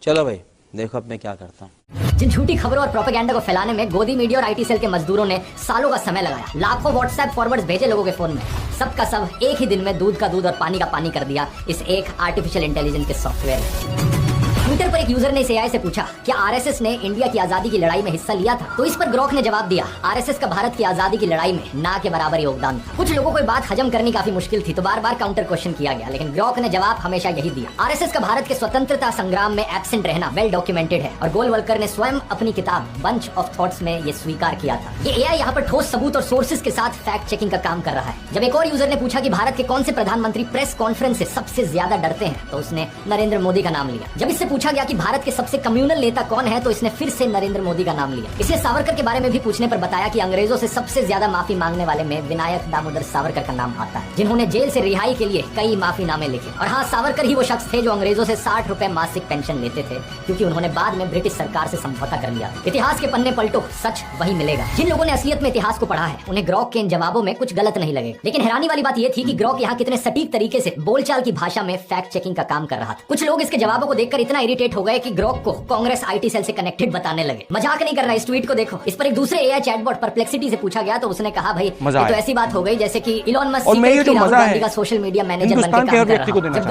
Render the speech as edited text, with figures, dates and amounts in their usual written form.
चलो भाई देखो अब मैं क्या करता हूँ। जिन झूठी खबरों और प्रोपेगेंडा को फैलाने में गोदी मीडिया और आईटी सेल के मजदूरों ने सालों का समय लगाया, लाखों व्हाट्सएप फॉरवर्ड्स भेजे लोगों के फोन में, सबका सब एक ही दिन में दूध का दूध और पानी का पानी कर दिया इस एक आर्टिफिशियल इंटेलिजेंस के सॉफ्टवेयर ने। ट्विटर पर एक यूजर ने इस एआई से पूछा कि आरएसएस ने इंडिया की आजादी की लड़ाई में हिस्सा लिया था, तो इस पर ग्रोक ने जवाब दिया, आरएसएस का भारत की आजादी की लड़ाई में ना के बराबर योगदान था। कुछ लोगों को ये बात हजम करनी काफी मुश्किल थी, तो बार बार काउंटर क्वेश्चन किया गया, लेकिन ग्रोक ने जवाब हमेशा यही दिया, आरएसएस का भारत के स्वतंत्रता संग्राम में एब्सेंट रहना वेल डॉक्यूमेंटेड है, और गोलवलकर ने स्वयं अपनी किताब बंच ऑफ थॉट्स में ये स्वीकार किया था। ये एआई यहाँ पर ठोस सबूत और सोर्सेज के साथ फैक्ट चेकिंग का काम कर रहा है। जब एक और यूजर ने पूछा कि भारत के कौन से प्रधानमंत्री प्रेस कॉन्फ्रेंस से सबसे ज्यादा डरते हैं, तो उसने नरेंद्र मोदी का नाम लिया। जब इससे पूछा गया कि भारत के सबसे कम्युनल नेता कौन है, तो इसने फिर से नरेंद्र मोदी का नाम लिया। इसलिए सावरकर के बारे में भी पूछने पर बताया कि अंग्रेजों से सबसे ज्यादा माफी मांगने वाले में विनायक दामोदर सावरकर का नाम आता है, जिन्होंने जेल से रिहाई के लिए कई माफीनामे लिखे। और हाँ, सावरकर ही वो शख्स थे जो अंग्रेजों से 60 रुपए मासिक पेंशन लेते थे, क्योंकि उन्होंने बाद में ब्रिटिश सरकार से समझौता कर लिया। इतिहास के पन्ने पलटो, सच वही मिलेगा। जिन लोगों ने असलियत में इतिहास को पढ़ा है, उन्हें ग्रोक के इन जवाबों में कुछ गलत नहीं लगे। लेकिन हैरानी वाली बात यह थी कि ग्रोक यहाँ कितने सटीक तरीके से बोलचाल की भाषा में फैक्ट चेकिंग का काम कर रहा था। कुछ लोग इसके जवाबों को देखकर इतना इरिटेट हो गए कि ग्रोक को कांग्रेस आईटी सेल से कनेक्टेड बताने लगे। मजाक नहीं कर रहा, इस ट्वीट को देखो। इस पर एक दूसरे एआई चैटबॉट परप्लेक्सिटी से पूछा गया, तो उसने कहा, भाई ये तो ऐसी बात हो गई जैसे कि इलोन मस्क राहुल गांधी का सोशल मीडिया मैनेजर बनकर काम कर रहा है।